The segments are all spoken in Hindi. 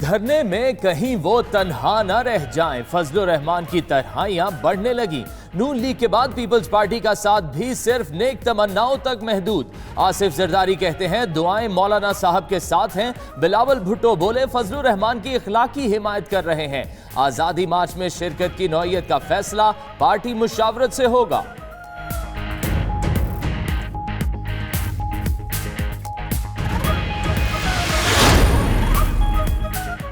धरने में कहीं वो तन्हा न रह जाएं, फजलुर रहमान की तन्हाइयां बढ़ने लगी। नून लीग के बाद पीपल्स पार्टी का साथ भी सिर्फ नेक तमन्नाओं तक महदूद। आसिफ जरदारी कहते हैं दुआएं मौलाना साहब के साथ हैं। बिलावल भुट्टो बोले फजलुर रहमान की इखलाकी हिमायत कर रहे हैं। आजादी मार्च में शिरकत की नौयत का फैसला पार्टी मुशावरत से होगा।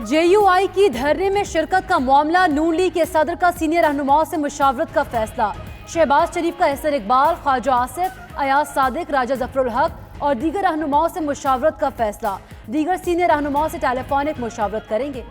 जेयूआई की धरने में शिरकत का मामला, नून लीग के सदर का सीनियर रहनुमाओं से मुशावरत का फैसला। शहबाज शरीफ का एहसन इकबाल, ख्वाजा आसिफ, अयाज सादिक, राजा जफरुल हक और दीगर रहनुमाओं से मुशावरत का फैसला। दीगर सीनियर रहनुमाओं से टेलीफोनिक मुशावरत करेंगे।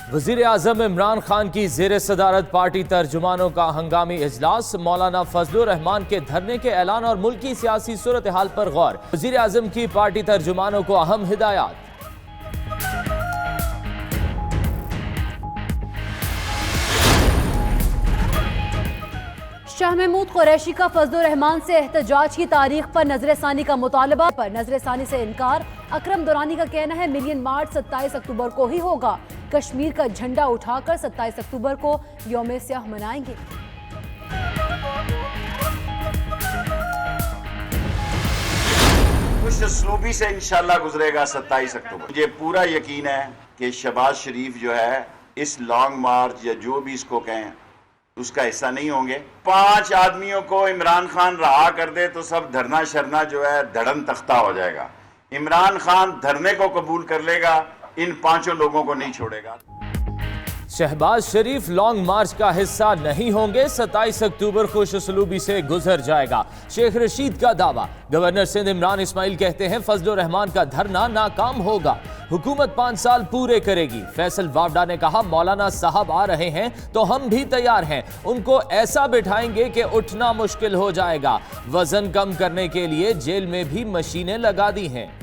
वज़ीर आज़म इमरान खान की ज़ेर सदारत पार्टी तर्जुमानों का हंगामी इजलास। मौलाना फजलुर रहमान के धरने के ऐलान और मुल्की सियासी सूरत हाल पर गौर। वज़ीर आज़म की पार्टी तर्जुमानों को अहम हिदायत। शाह महमूद कुरैशी का फजलुर रहमान से एहतजाज की तारीख पर नजरसानी का मुतालबा, पर नजरसानी से इनकार। अकरम दुरानी का कहना है मिलियन मार्च 27 अक्टूबर को ही होगा। कश्मीर का झंडा उठाकर 27 अक्टूबर को यौम स्याह मनाएंगे। कुछ असलूबी से इंशाल्लाह गुजरेगा 27 अक्टूबर। मुझे पूरा यकीन है कि शहबाज शरीफ जो है इस लॉन्ग मार्च या जो भी इसको कहें उसका हिस्सा नहीं होंगे। 5 आदमियों को इमरान खान रहा कर दे तो सब धरना शरना जो है धड़न तख्ता हो जाएगा। इमरान खान धरने को कबूल कर लेगा, इन 5 लोगों को नहीं छोड़ेगा। शहबाज शरीफ लॉन्ग मार्च का हिस्सा नहीं होंगे, 27 अक्टूबर खुशउस्लूबी से गुजर जाएगा। शेख रशीद का दावा। गवर्नर सिंध इमरान इस्माइल कहते हैं फजलुर रहमान का धरना नाकाम होगा, हुकूमत 5 साल पूरे करेगी। फैसल वावडा ने कहा मौलाना साहब आ रहे हैं तो हम भी तैयार हैं, उनको ऐसा बिठाएंगे कि उठना मुश्किल हो जाएगा। वजन कम करने के लिए जेल में भी मशीनें लगा दी हैं।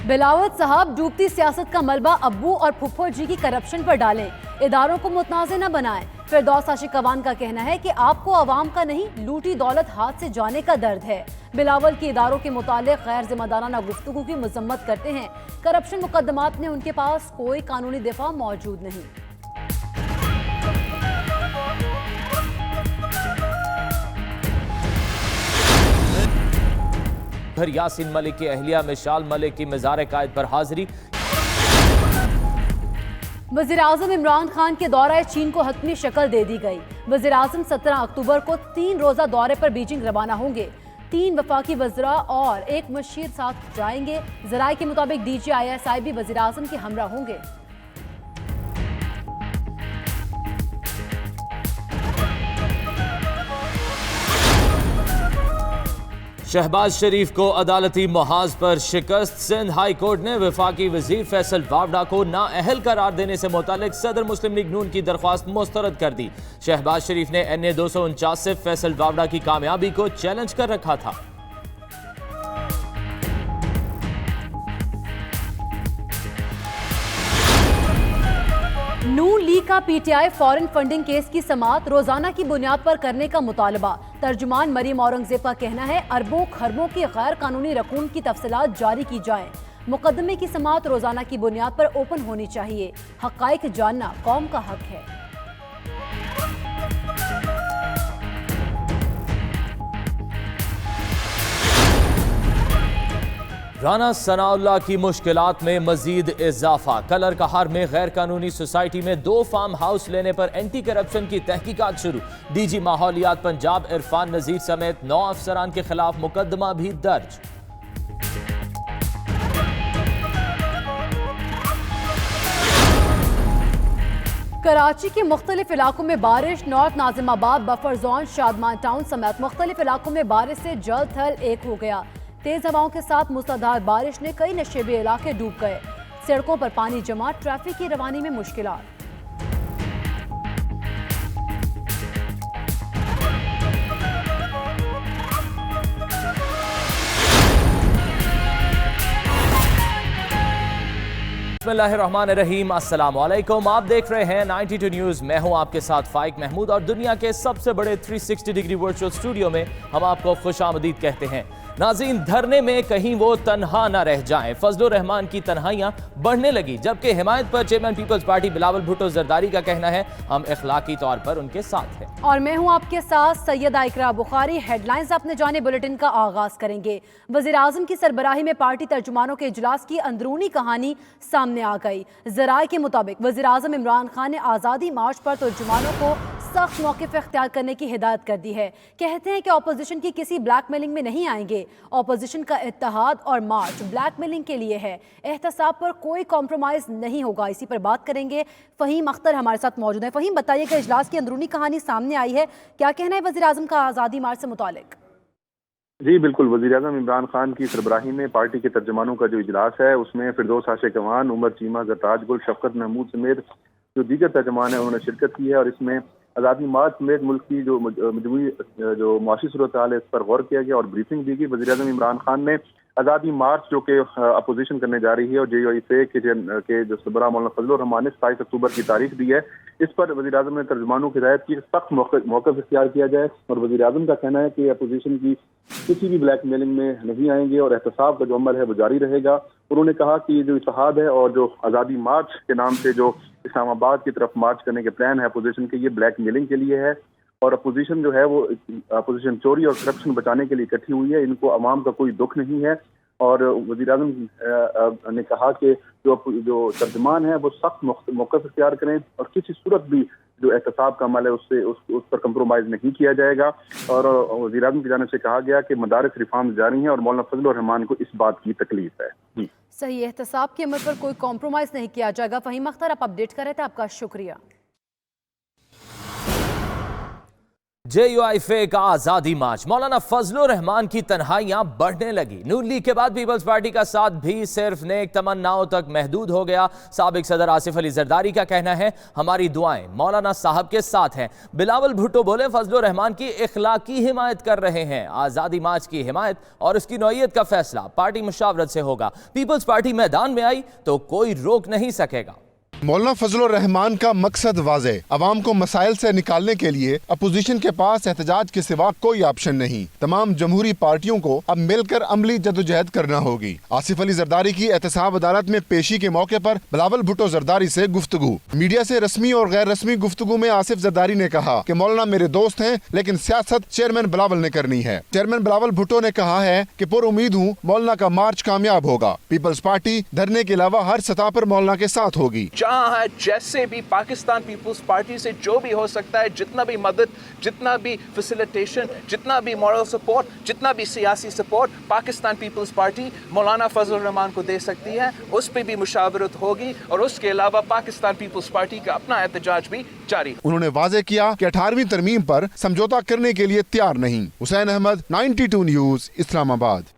बिलावल साहब डूबती सियासत का मलबा अब्बू और फुफ्फो जी की करप्शन पर डालें, इदारों को मुतनाज़े न बनाएं। फिरदौस आशिक कवान का कहना है कि आपको आवाम का नहीं लूटी दौलत हाथ से जाने का दर्द है। बिलावल की इदारों के मुतालिक गैर जिम्मेदाराना गुफ्तगू की मजम्मत करते हैं। करप्शन मुकदमात में उनके पास कोई कानूनी दिफा मौजूद नहीं। फिर यासीन मलिक की अहलिया मिशाल मलिक की मज़ार कायद पर हाजिरी। वज़ीर आज़म इमरान खान के दौरा चीन को हतमी शक्ल दे दी गई। वज़ीर आज़म 17 अक्टूबर को 3 रोज़ा दौरे पर बीजिंग रवाना होंगे। 3 वफाकी वज़रा और 1 मुशीर साथ जाएंगे। ज़राए के मुताबिक DGISI भी वज़ीर आज़म के हमरा होंगे। शहबाज शरीफ को अदालती मुहाज पर शिकस्त। सिंध हाई कोर्ट ने वफाकी वजीर फैसल वावडा को नाअहल करार देने से मुतालिक सदर मुस्लिम लीग नून की दरख्वास्त मुस्तरद कर दी। शहबाज शरीफ ने NA 249 से फैसल वावडा की कामयाबी को चैलेंज कर रखा था। नून लीग का PTI फॉरेन फंडिंग केस की समाअत रोजाना की बुनियाद पर करने का मुतालबा। तर्जुमान मरीम औरंगजेब का कहना है अरबों खरबों की गैर कानूनी रकूम की तफसीलात जारी की जाएं। मुकदमे की समाअत रोजाना की बुनियाद पर ओपन होनी चाहिए। हक़ाइक़ जानना कौम का हक है। राना सनाउल्लाह की मुश्किलात में मजीद इजाफा। कलर कहार में गैर कानूनी सोसाइटी में 2 फार्म हाउस लेने पर एंटी करप्शन की तहकीकात शुरू। DG माहौलियात पंजाब इरफान नजीर समेत 9 अफसरान के खिलाफ मुकदमा भी दर्ज। कराची के मुख्तलिफ इलाकों में बारिश। North Nazimabad, buffer zone, Shadman town समेत मुख्तलिफ इलाकों में बारिश से जल थल एक हो गया। तेज हवाओं के साथ मूसलाधार बारिश ने कई नशेबी इलाके डूब गए। सड़कों पर पानी जमा, ट्रैफिक की रवानी में मुश्किलात। बिस्मिल्लाहिर्रहमानिर्रहीम, अस्सलाम वालेकुम। आप देख रहे हैं 92 न्यूज़। मैं हूं आपके साथ फाइक महमूद और दुनिया के सबसे बड़े 360 डिग्री वर्चुअल स्टूडियो में हम आपको खुशामदीद कहते हैं। नाज़रीन, धरने में कहीं वो तन्हा ना रह जाएं। फजलुर रहमान की तन्हाइयां बढ़ने लगी, जबकि हिमायत पर चेयरमैन पीपल्स पार्टी बिलावल भुट्टो जरदारी का कहना है हम इखलाकी तौर पर उनके साथ हैं। और मैं हूं आपके साथ सैयदा इकरा बुखारी। हेडलाइंस अपने जाने बुलेटिन का आगाज करेंगे। वजीर आजम की सरबराही में पार्टी तर्जुमानों के इजलास की अंदरूनी कहानी सामने आ गई। जराए के मुताबिक वजीर आजम इमरान खान ने आज़ादी मार्च पर तर्जुमानों को सख्त मौक़िफ़ इख्तियार करने की हिदायत कर दी है। कहते हैं कि अपोजिशन की किसी ब्लैकमेलिंग में नहीं आएंगे। अपोजिशन का इत्तेहाद और मार्च ब्लैकमेलिंग के लिए है। एहतसाब पर कोई कॉम्प्रोमाइज़ नहीं होगा। इसी पर बात करेंगे। फ़हीम अख्तर हमारे साथ मौजूद है। फ़हीम, बताइएगा, इजलास की अंदरूनी कहानी सामने आई है, क्या कहना है वज़ीर आज़म का आज़ादी मार्च से मुतालिक? जी बिल्कुल, वज़ीर आज़म इमरान खान की सरबराही में पार्टी के तर्जुमानों का जो इजलास है उसमें फिरदौस आशिक अवान, उमर चीमा, ज़रताज गुल, शफ़क़त महमूद समेत जो दीगर तर्जुमान हैं उन्होंने शिरकत की है। और इसमें आज़ादी मार्च समेत मुल्क की जो मजमूई जो मुआशी सूरत हाल है इस पर गौर किया गया और ब्रीफिंग दी गई। वज़ीर आज़म इमरान खान ने आज़ादी मार्च जो कि अपोजिशन करने जा रही है और JUIC के जो सरबराह मौलाना फजलुर रहमान ने 27 अक्टूबर की तारीख दी है, इस पर वज़ीर आज़म ने तर्जुमानों की हिदायत की सख्त मौक़िफ़ इख्तियार किया जाए। और वज़ीर आज़म का कहना है कि अपोजिशन की किसी भी ब्लैकमेलिंग में नहीं आएंगे और एहतसाब का जो अमल है वो जारी रहेगा। उन्होंने कहा कि जो इत्तेहाद है और जो आज़ादी मार्च के नाम से जो इस्लामाबाद की तरफ मार्च करने के प्लान है अपोजिशन के, ये ब्लैकमेलिंग के लिए है। और अपोजिशन जो है वो अपोजिशन चोरी और करप्शन बचाने के लिए इकट्ठी हुई है, इनको अवाम का कोई दुख नहीं है। और वज़ीर आज़म ने कहा कि जो तर्जुमान है वो सख्त मौक़िफ़ इख्तियार करें और किसी सूरत भी जो एहतसाब का अमल है उस पर कंप्रोमाइज़ नहीं किया जाएगा। और वज़ीर आज़म की जानिब से कहा गया कि मदारिस रिफॉर्म जारी हैं और मौलाना फजलुर रहमान को इस बात की तकलीफ है। जी सही, एहतसाब के अमल पर कोई कॉम्प्रोमाइज़ नहीं किया जाएगा। फ़हीम अख्तर, आप अपडेट कर रहे थे, आपका शुक्रिया। JUIC का आज़ादी मार्च, मौलाना फजलुर रहमान की तन्हाइयां बढ़ने लगी। नून लीग के बाद पीपल्स पार्टी का साथ भी सिर्फ नेक तमन्नाओं तक महदूद हो गया। साबिक सदर आसिफ अली जरदारी का कहना है हमारी दुआएं मौलाना साहब के साथ हैं। बिलावल भुट्टो बोले फजलुर रहमान की इखलाकी हिमायत कर रहे हैं। आज़ादी मार्च की हिमायत और इसकी नौयत का फैसला पार्टी मुशावरत से होगा। पीपल्स पार्टी मैदान में आई तो कोई रोक नहीं सकेगा। मौलाना फजलुर रहमान का मकसद वाज़े, अवाम को मसाइल से निकालने के लिए अपोजिशन के पास एहतजाज के सिवा कोई ऑप्शन नहीं। तमाम जमहूरी पार्टियों को अब मिलकर अमली जदोजहद करना होगी। आसिफ अली जरदारी की एहतसाब अदालत में पेशी के मौके पर बिलावल भुट्टो जरदारी से गुफ्तगू। मीडिया से रस्मी और गैर रस्मी गुफ्तगू में आसिफ जरदारी ने कहा कि मौलाना मेरे दोस्त हैं लेकिन सियासत चेयरमैन बिलावल ने करनी है। चेयरमैन बिलावल भुट्टो ने कहा है कि पुरुम्मीद हूँ मौलाना का मार्च कामयाब होगा। पीपल्स पार्टी धरने के अलावा हर सतह पर मौलाना के साथ होगी। जहाँ जैसे भी पाकिस्तान पीपल्स पार्टी से जो भी हो सकता है, जितना भी मदद, जितना भी फैसिलिटेशन, जितना भी मॉरल सपोर्ट, जितना भी सियासी सपोर्ट पाकिस्तान पीपल्स पार्टी मौलाना फजलुर रहमान को दे सकती है, उस पर भी मुशावरत होगी। और उसके अलावा पाकिस्तान पीपल्स पार्टी का अपना एहतजाज भी जारी। उन्होंने वाज़े किया कि 18वीं तरमीम पर समझौता करने के लिए तैयार नहीं। हुसैन अहमद, 92 न्यूज़, इस्लामाबाद।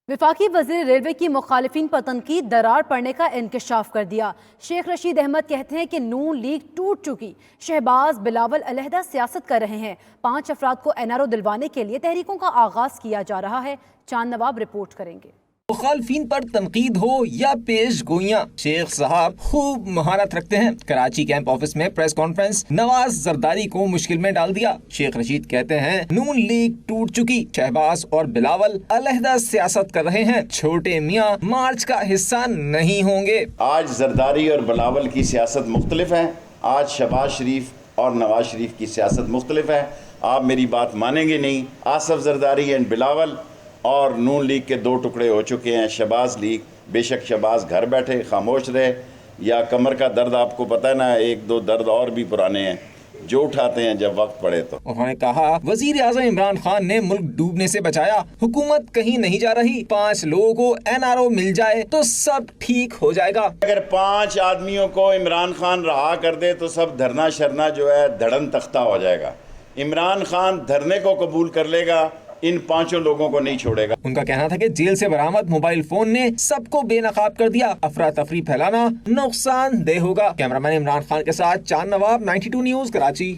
वफाकी वज़ीर रेलवे की मुखालिफिन पर तनकीद दरार पड़ने का इंकशाफ कर दिया। शेख रशीद अहमद कहते हैं कि नून लीग टूट चुकी। शहबाज बिलावल अलहदा सियासत कर रहे हैं। 5 अफराद को NRO दिलवाने के लिए तहरीकों का आगाज किया जा रहा है। चांद नवाब रिपोर्ट करेंगे। मुखालफीन पर तनकीद हो या पेश गोइयां, शेख साहब खूब महारत रखते हैं। कराची कैंप ऑफिस में प्रेस कॉन्फ्रेंस, नवाज जरदारी को मुश्किल में डाल दिया। शेख रशीद कहते हैं नून लीग टूट चुकी। शहबाज और बिलावल अलहदा सियासत कर रहे हैं। छोटे मियाँ मार्च का हिस्सा नहीं होंगे। आज जरदारी और बिलावल की सियासत मुख्तलिफ है। आज शहबाज शरीफ और नवाज शरीफ की सियासत मुख्तलिफ है। आप मेरी बात मानेंगे नहीं। आसिफ जरदारी एंड बिलावल और नून लीग के 2 टुकड़े हो चुके हैं। शहबाज लीग, बेशक शहबाज घर बैठे खामोश रहे, या कमर का दर्द आपको पता है ना, 1-2 दर्द और भी पुराने हैं जो उठाते हैं जब वक्त पड़े तो। उन्होंने कहा वजीर आजम इमरान खान ने मुल्क डूबने से बचाया। हुकूमत कहीं नहीं जा रही। 5 लोगों को NRO मिल जाए तो सब ठीक हो जाएगा। अगर 5 आदमियों को इमरान खान रहा कर दे तो सब धरना शरना जो है धड़न तख्ता हो जाएगा। इमरान खान धरने को कबूल कर लेगा, इन 5 लोगों को नहीं छोड़ेगा। उनका कहना था कि जेल से बरामद मोबाइल फोन ने सबको बेनकाब कर दिया। अफरा तफरी फैलाना नुकसानदेह होगा। कैमरामैन इमरान खान के साथ चांद नवाब, 92 न्यूज़, कराची।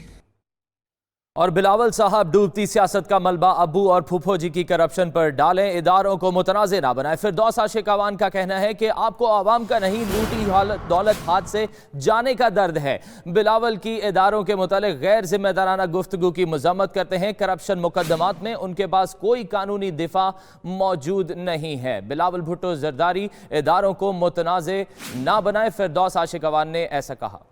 और बिलावल साहब डूबती सियासत का मलबा अब्बू और फूफो जी की करप्शन पर डालें, इदारों को मुतनाज़ ना बनाए। फिरदौस आशिक अवान का कहना है कि आपको आवाम का नहीं लूटी दौलत हाथ से जाने का दर्द है। बिलावल की इदारों के मुतालिक गैर जिम्मेदाराना गुफ्तगू की मजम्मत करते हैं। करप्शन मुकदमात में उनके पास कोई कानूनी दिफा मौजूद नहीं है। बिलावल भुट्टो जरदारी इदारों को मुतनाज़ ना बनाए, फिरदौस आशिक अवान ने ऐसा कहा।